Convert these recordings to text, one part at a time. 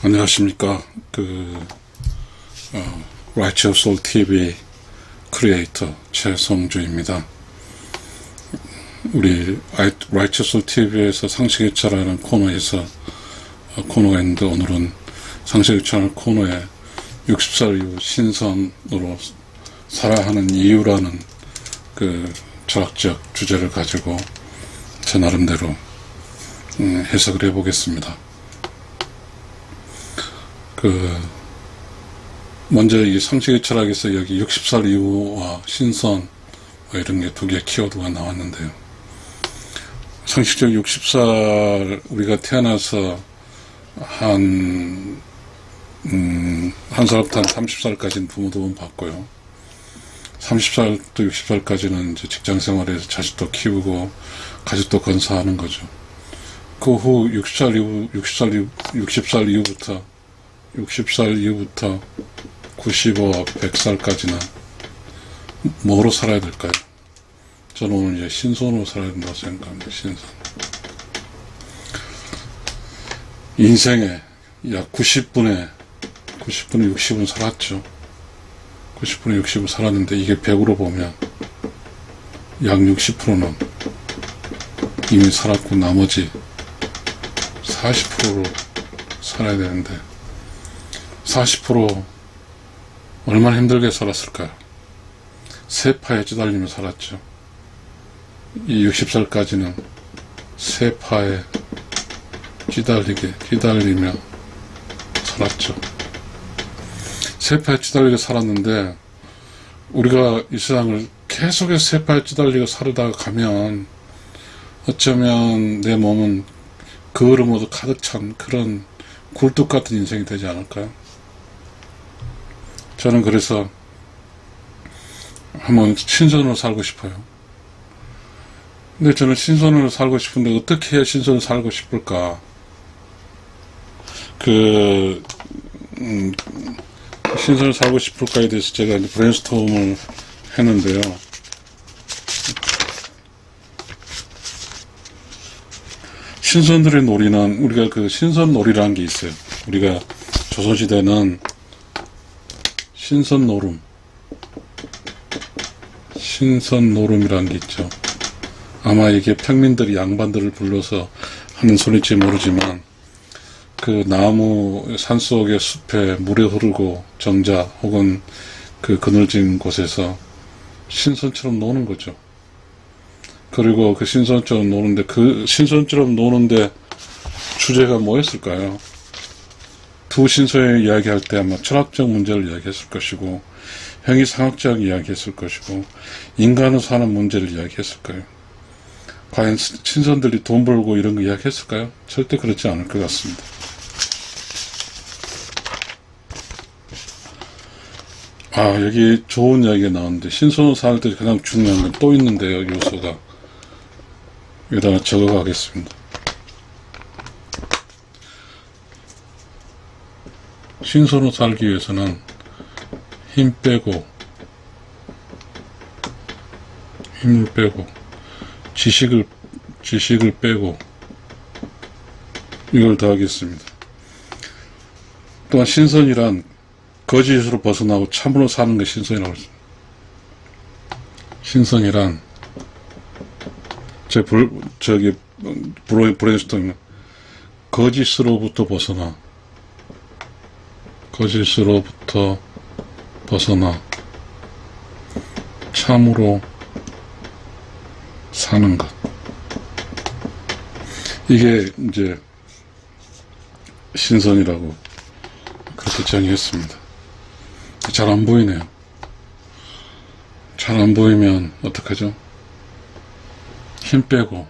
안녕하십니까. Righteous Soul TV 크리에이터 최성주입니다. 우리 Righteous Soul TV에서 상식일차라는 코너에서 코너가 있는데, 오늘은 상식일차라는 코너에 60살 이후 신선으로 살아야 하는 이유라는 철학적 주제를 가지고 제 나름대로 해석을 해보겠습니다. 먼저 이 상식의 철학에서 여기 60살 이후와 신선 이런 게 두 개 키워드가 나왔는데요. 상식적 60살, 우리가 태어나서 한 살부터 한 30살까지는 부모 도움 받고요. 30살부터 60살까지는 이제 직장 생활에서 자식도 키우고 가족도 건사하는 거죠. 그 후 60살 이후부터 95, 100살까지는 뭐로 살아야 될까요? 저는 오늘 이제 신선으로 살아야 된다고 생각합니다. 신선. 인생에 약 90분에 60은 살았죠. 90분에 60은 살았는데, 이게 100으로 보면 약 60%는 이미 살았고 나머지 40%로 살아야 되는데, 40% 얼마나 힘들게 살았을까요? 세파에 찌달리며 살았죠. 이 60살까지는 세파에 찌달리며 살았죠. 세파에 찌달리게 살았는데, 우리가 이 세상을 계속해서 세파에 찌달리고 살다가 가면 어쩌면 내 몸은 그을음으로 가득 찬 그런 굴뚝 같은 인생이 되지 않을까요? 저는 그래서 한번 신선으로 살고 싶어요. 근데 저는 신선으로 살고 싶은데 어떻게 해야 신선으로 살고 싶을까? 신선으로 살고 싶을까에 대해서 제가 이제 브레인스토밍을 했는데요. 신선들의 놀이는, 우리가 신선 놀이라는 게 있어요. 우리가 조선시대는 신선노름이라는 게 있죠. 아마 이게 평민들이 양반들을 불러서 하는 소리인지 모르지만, 나무 산속의 숲에 물에 흐르고 정자 혹은 그늘진 곳에서 신선처럼 노는 거죠. 그리고 신선처럼 노는데 주제가 뭐였을까요? 두 신선을 이야기할 때 아마 철학적 문제를 이야기했을 것이고, 형이상학적 이야기했을 것이고, 인간으로 사는 문제를 이야기했을 거예요. 과연 신선들이 돈 벌고 이런 거 이야기했을까요? 절대 그렇지 않을 것 같습니다. 여기 좋은 이야기가 나오는데, 신선으로 살 때 가장 중요한 건 또 있는데요, 요소가. 여기다가 적어가겠습니다. 신선으로 살기 위해서는 힘을 빼고 지식을 빼고 이걸 더하겠습니다. 또한 신선이란 거짓으로 벗어나고 참으로 사는 게 신선이라고 했습니다. 신선이란 브레인스토밍, 거짓으로부터 벗어나 참으로 사는 것. 이게 이제 신선이라고 그렇게 정의했습니다. 잘 안 보이네요. 잘 안 보이면 어떡하죠? 힘 빼고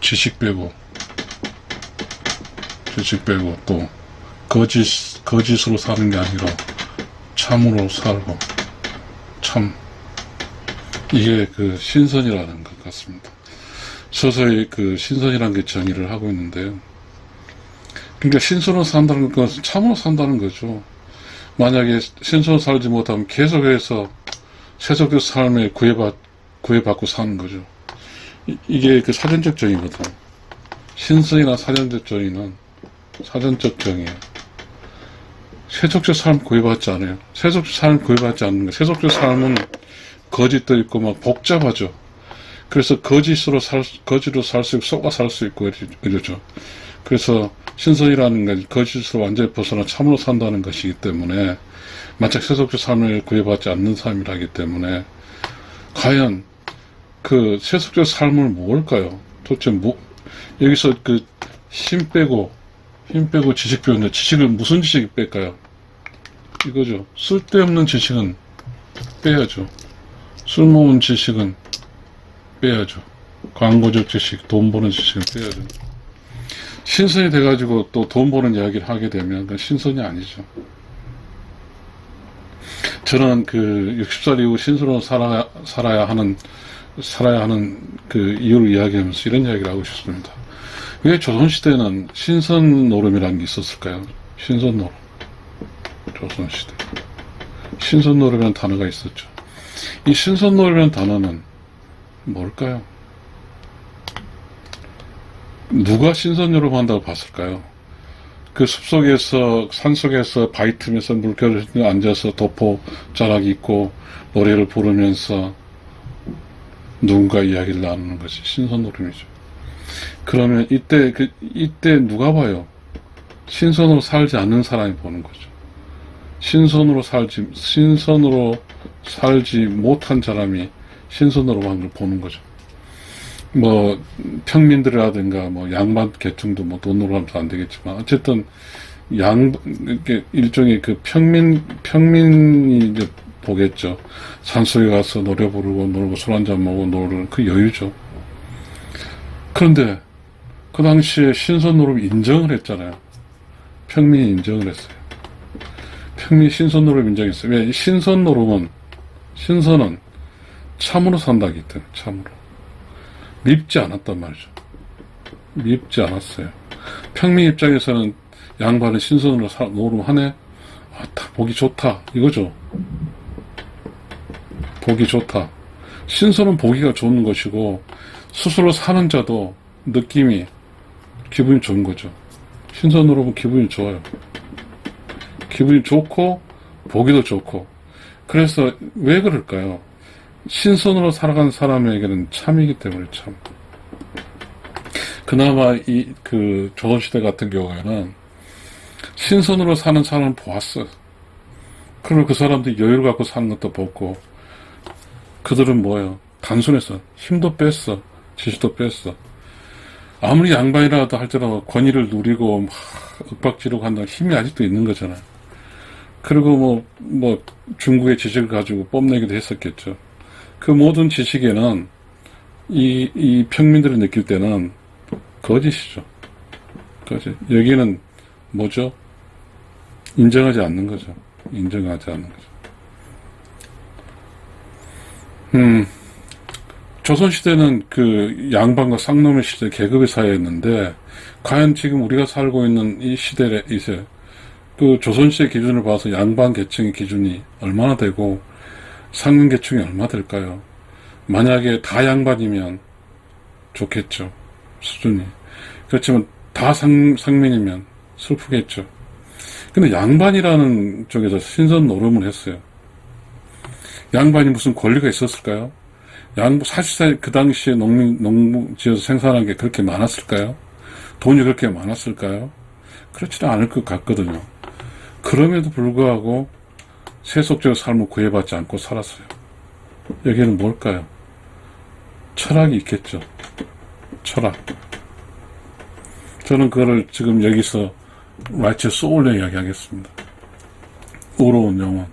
지식 빼고 또 거짓으로 사는 게 아니라 참으로 살고, 이게 신선이라는 것 같습니다. 서서히 신선이라는 게 정의를 하고 있는데요. 그러니까 신선으로 산다는 것은 참으로 산다는 거죠. 만약에 신선으로 살지 못하면 계속해서 세속적 삶에 구애받고 사는 거죠. 이게 사전적 정의거든. 신선이나 사전적 정의예요. 세속적 삶 구애받지 않아요. 세속적 삶 구애받지 않는 거. 세속적 삶은 거짓도 있고 막 복잡하죠. 그래서 거짓으로 살 수 있고 속아 살 수 있고 이러죠. 그래서 신선이라는 건 거짓으로 완전히 벗어나 참으로 산다는 것이기 때문에 만약 세속적 삶을 구애받지 않는 삶이라기 때문에 과연 그 세속적 삶을 뭘까요? 도대체 여기서 그 힘 빼고 지식 배우는데 지식을 무슨 지식이 뺄까요? 이거죠. 쓸데없는 지식은 빼야죠. 쓸모없는 지식은 빼야죠. 광고적 지식, 돈 버는 지식은 빼야죠. 신선이 돼가지고 또 돈 버는 이야기를 하게 되면 그건 신선이 아니죠. 저는 그 60살 이후 신선으로 살아야 하는 그 이유를 이야기하면서 이런 이야기를 하고 싶습니다. 왜 조선시대는 신선 노름이라는 게 있었을까요? 신선 노름. 조선시대. 신선 노름이라는 단어가 있었죠. 이 신선 노름이라는 단어는 뭘까요? 누가 신선 노름 한다고 봤을까요? 그 숲속에서, 산속에서 바위 틈에서 물결에 앉아서 도포 자락이 있고 노래를 부르면서 누군가 이야기를 나누는 것이 신선 노름이죠. 그러면 이때 누가 봐요? 신선으로 살지 않는 사람이 보는 거죠. 신선으로 살지 못한 사람이 신선으로 보는 거죠. 뭐, 평민들이라든가, 뭐, 양반 계층도 뭐, 돈으로 하면 안 되겠지만, 어쨌든, 이렇게 일종의 그 평민이 이제 보겠죠. 산속에 가서 노래 부르고, 놀고, 술 한잔 먹고, 노는 그 여유죠. 그런데, 그 당시에 신선노름 인정을 했잖아요. 평민이 인정을 했어요. 평민이 신선노름 인정했어요. 왜? 신선은 참으로 산다기 때문에, 참으로. 밉지 않았단 말이죠. 밉지 않았어요. 평민 입장에서는 양반은 신선으로 노름하네? 아, 보기 좋다. 이거죠. 보기 좋다. 신선은 보기가 좋은 것이고, 스스로 사는 자도 느낌이, 기분이 좋은 거죠. 신선으로 보면 기분이 좋아요. 기분이 좋고, 보기도 좋고. 그래서 왜 그럴까요? 신선으로 살아간 사람에게는 참이기 때문에 참. 그나마 조선시대 같은 경우에는 신선으로 사는 사람을 보았어. 그리고 그 사람들이 여유를 갖고 사는 것도 보고, 그들은 뭐예요? 단순해서 힘도 뺐어. 지식도 뺐어. 아무리 양반이라도 할지라도 권위를 누리고 막 윽박지르고 한다는 힘이 아직도 있는 거잖아요. 그리고 뭐 중국의 지식을 가지고 뽐내기도 했었겠죠. 그 모든 지식에는 이 평민들이 느낄 때는 거짓이죠. 거짓. 여기는 뭐죠? 인정하지 않는 거죠. 인정하지 않는 거죠. 조선시대는 그 양반과 쌍놈의 시대, 계급의 사회였는데, 과연 지금 우리가 살고 있는 이 시대에 이제, 그 조선시대 기준을 봐서 양반 계층의 기준이 얼마나 되고, 상인 계층이 얼마 될까요? 만약에 다 양반이면 좋겠죠. 수준이. 그렇지만 다 상민이면 슬프겠죠. 근데 양반이라는 쪽에서 신선 노름을 했어요. 양반이 무슨 권리가 있었을까요? 사실상 그 당시에 농지에서 생산한 게 그렇게 많았을까요? 돈이 그렇게 많았을까요? 그렇지는 않을 것 같거든요. 그럼에도 불구하고 세속적 삶을 구애받지 않고 살았어요. 여기는 뭘까요? 철학이 있겠죠. 철학. 저는 그거를 지금 여기서 라이츠 소울로 이야기하겠습니다. 의로운 영혼.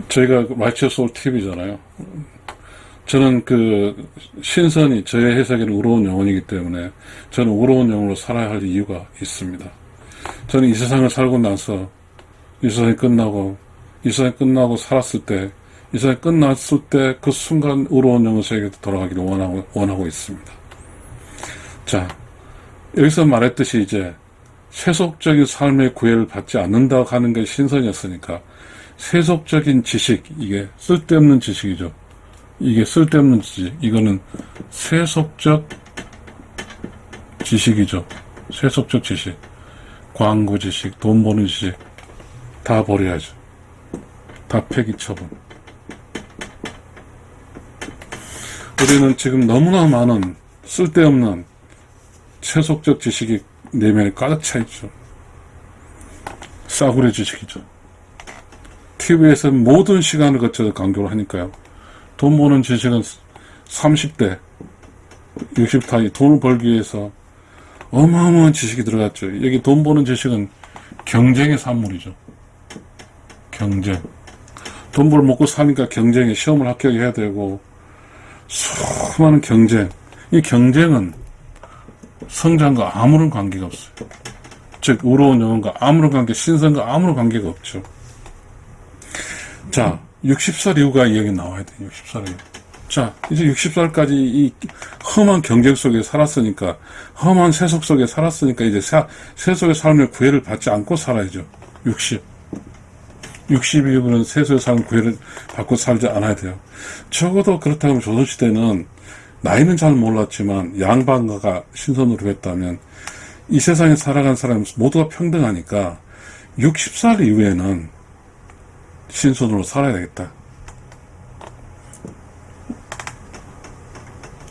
저희가 라이츠 소울 TV잖아요. 저는 그 신선이 저의 해석에는 의로운 영혼이기 때문에 저는 의로운 영혼으로 살아야 할 이유가 있습니다. 저는 이 세상을 살고 나서 이 세상이 끝나고 살았을 때, 이 세상이 끝났을 때 그 순간 의로운 영혼 세계로 돌아가기를 원하고 있습니다. 자, 여기서 말했듯이 이제 세속적인 삶의 구애를 받지 않는다고 하는 게 신선이었으니까 세속적인 지식, 이게 쓸데없는 지식이죠. 이게 쓸데없는 지식. 이거는 세속적 지식이죠. 세속적 지식. 광고 지식, 돈 버는 지식. 다 버려야죠. 다 폐기 처분. 우리는 지금 너무나 많은 쓸데없는 세속적 지식이 내면에 가득 차 있죠. 싸구려 지식이죠. TV에서 모든 시간을 거쳐서 강조를 하니까요. 돈 버는 지식은 30대, 60대 돈을 벌기 위해서 어마어마한 지식이 들어갔죠. 여기 돈 버는 지식은 경쟁의 산물이죠. 경쟁. 돈 벌 먹고 사니까 경쟁에 시험을 합격해야 되고 수많은 경쟁. 이 경쟁은 성장과 아무런 관계가 없어요. 즉 의로운 영혼과 아무런 관계, 신선과 아무런 관계가 없죠. 자, 60살 이후가 이야기 나와야 돼요. 60살 이후. 자, 이제 60살까지 이 험한 경쟁 속에 살았으니까, 험한 세속 속에 살았으니까 이제 세속의 삶의 구애를 받지 않고 살아야죠. 60 이후는 세속의 삶의 구애를 받고 살지 않아야 돼요. 적어도 그렇다고 하면 조선시대는 나이는 잘 몰랐지만 양반가가 신선으로 했다면 이 세상에 살아간 사람 모두가 평등하니까 60살 이후에는 신선으로 살아야 되겠다.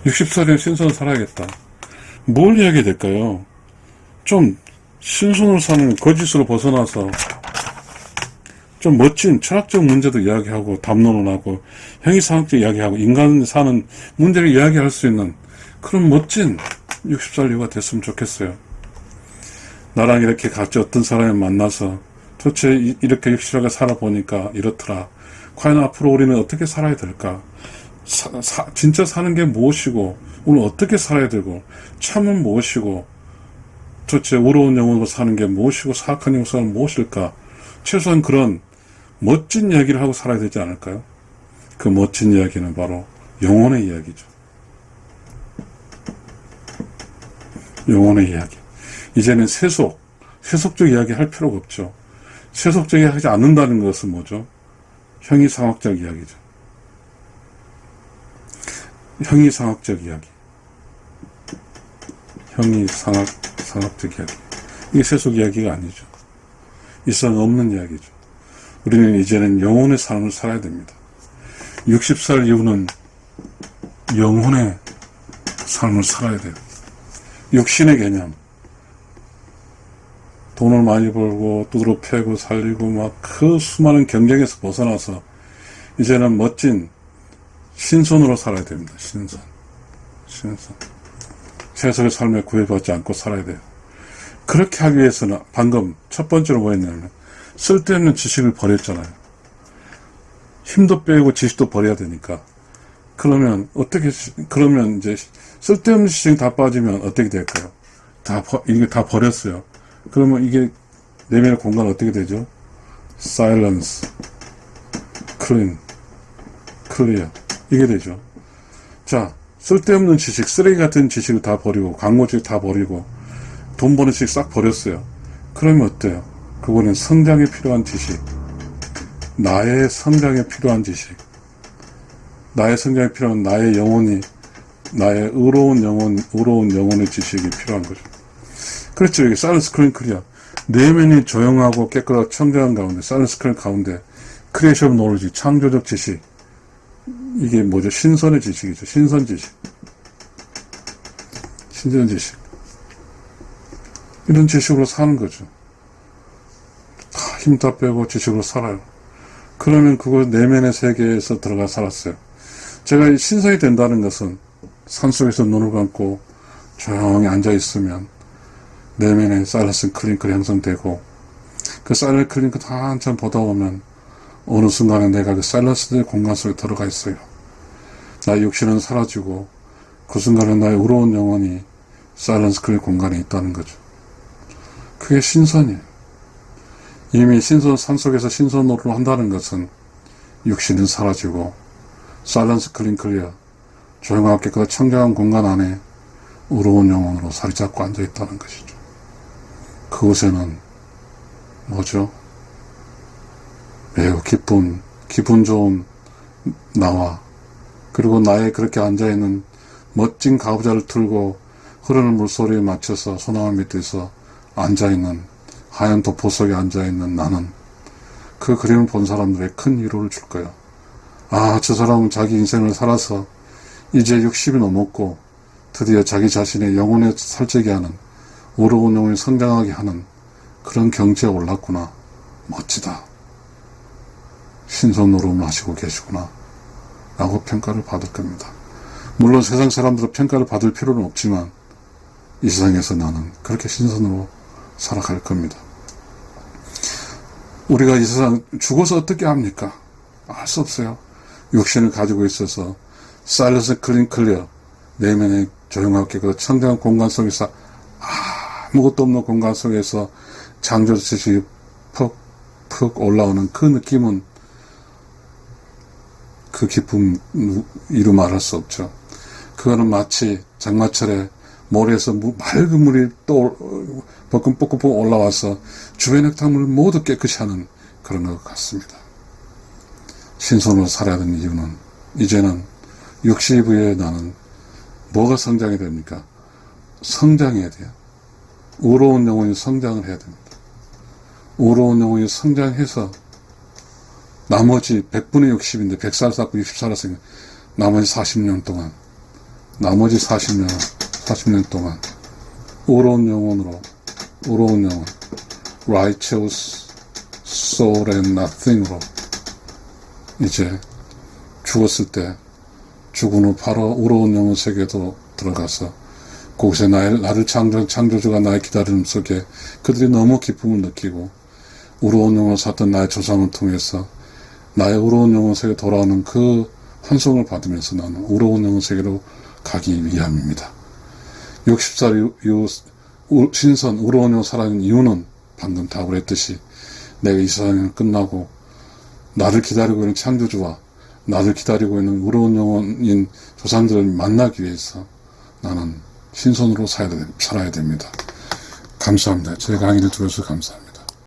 60살이면 신선으로 살아야겠다. 뭘 이야기해야 될까요? 좀 신선으로 사는 거짓으로 벗어나서 좀 멋진 철학적 문제도 이야기하고 담론을 하고 형이상학적 이야기하고 인간 사는 문제를 이야기할 수 있는 그런 멋진 60살 이후가 됐으면 좋겠어요. 나랑 이렇게 같이 어떤 사람을 만나서 도대체 이렇게 60살까지 살아보니까 이렇더라. 과연 앞으로 우리는 어떻게 살아야 될까? 진짜 사는 게 무엇이고 오늘 어떻게 살아야 되고 참은 무엇이고 도대체 의로운 영혼으로 사는 게 무엇이고 사악한 영혼으로 사는 무엇일까? 최소한 그런 멋진 이야기를 하고 살아야 되지 않을까요? 그 멋진 이야기는 바로 영혼의 이야기죠. 영혼의 이야기. 이제는 세속적 이야기 할 필요가 없죠. 세속적 이야기 하지 않는다는 것은 뭐죠? 형이상학적 이야기죠. 형이상학적 이야기. 형이상학적 이야기. 이게 세속 이야기가 아니죠. 이상 없는 이야기죠. 우리는 이제는 영혼의 삶을 살아야 됩니다. 60살 이후는 영혼의 삶을 살아야 돼요. 육신의 개념. 돈을 많이 벌고 두드러 패고 살리고 막 그 수많은 경쟁에서 벗어나서 이제는 멋진 신선으로 살아야 됩니다. 신선. 세속의 삶에 구애받지 않고 살아야 돼요. 그렇게 하기 위해서는 방금 첫 번째로 뭐 했냐면 쓸데없는 지식을 버렸잖아요. 힘도 빼고 지식도 버려야 되니까. 그러면 이제 쓸데없는 지식 다 빠지면 어떻게 될까요? 이게 다 버렸어요. 그러면 이게 내면의 공간 어떻게 되죠? Silence, clear. 이게 되죠. 자, 쓸데없는 지식, 쓰레기 같은 지식을 다 버리고, 광고 지식 다 버리고, 돈 버는 지식 싹 버렸어요. 그러면 어때요? 그거는 성장에 필요한 지식, 나의 성장에 필요한 지식, 나의 성장에 필요한 나의 영혼이, 나의 의로운 영혼의 지식이 필요한 거죠. 그렇죠. 여기 사일런스 클리어. 내면이 조용하고 깨끗하고 청정한 가운데, 사일런스 클리어 가운데, 크리에이션 노리지, 창조적 지식. 이게 뭐죠? 신선의 지식이죠. 신선 지식. 이런 지식으로 사는 거죠. 힘 다 빼고 지식으로 살아요. 그러면 그걸 내면의 세계에서 들어가 살았어요. 제가 신선이 된다는 것은 산속에서 눈을 감고 조용히 앉아있으면 내면에 사일런스 클링크가 형성되고 그 사일런스 클링크 다 한참 보다 보면 어느 순간에 내가 그 사일런스 공간 속에 들어가 있어요. 나의 육신은 사라지고 그 순간에 나의 의로운 영혼이 사일런스 클링크 공간에 있다는 거죠. 그게 신선이에요. 이미 산속에서 신선 노릇을 한다는 것은 육신은 사라지고 사일런스 클리어 조용하게 그 청정한 공간 안에 의로운 영혼으로 자리 잡고 앉아있다는 것이죠. 그곳에는 뭐죠? 매우 기분 좋은 나와 그리고 나의 그렇게 앉아있는 멋진 가부좌를 틀고 흐르는 물소리에 맞춰서 소나무 밑에서 앉아있는 하얀 도포 속에 앉아있는 나는 그 그림을 본 사람들의 큰 위로를 줄 거야. 아, 저 사람은 자기 인생을 살아서 이제 60이 넘었고 드디어 자기 자신의 영혼에 살찌게 하는 의로운 영혼이 성장하게 하는 그런 경지에 올랐구나. 멋지다. 신선노름을 하시고 계시구나. 라고 평가를 받을 겁니다. 물론 세상 사람들은 평가를 받을 필요는 없지만 이 세상에서 나는 그렇게 신선으로 살아갈 겁니다. 우리가 이 세상 죽어서 어떻게 합니까? 알 수 없어요. 육신을 가지고 있어서 사일런스 클린 클리어 내면의 조용하게 그 청정한 공간 속에서 아무것도 없는 공간 속에서 창조주시 푹푹 올라오는 그 느낌은 그 기쁨 이루 말할 수 없죠. 그거는 마치 장마철에 모래에서 맑은 물이 또 뻐끔뻐끔 올라와서 주변의 흙탕물을 모두 깨끗이 하는 그런 것 같습니다. 신선으로 살아야 되는 이유는 이제는 60 이후에 나는 뭐가 성장이 됩니까? 성장해야 돼요. 의로운 영혼이 성장을 해야 됩니다. 의로운 영혼이 성장해서 나머지 100분의 60인데 100살 쌓고 60살 했으니까 나머지 40년 동안 나머지 40년 동안 의로운 영혼으로 의로운 영혼 righteous soul and nothing으로 이제 죽었을 때 죽은 후 바로 의로운 영혼 세계도 들어가서 거기서 나를 창조주가 나의 기다림 속에 그들이 너무 기쁨을 느끼고 의로운 영혼을 샀던 나의 조상을 통해서 나의 의로운 영혼 세계에 돌아오는 그 환송을 받으면서 나는 의로운 영혼 세계로 가기 위함입니다. 60살 이후 신선 의로운 영혼 살아있는 이유는 방금 다 그랬듯이 내가 이 세상이 끝나고 나를 기다리고 있는 창조주와 나를 기다리고 있는 의로운 영혼인 조상들을 만나기 위해서 나는 신선으로 살아야 됩니다. 감사합니다. 제 강의를 들어주셔서 감사합니다.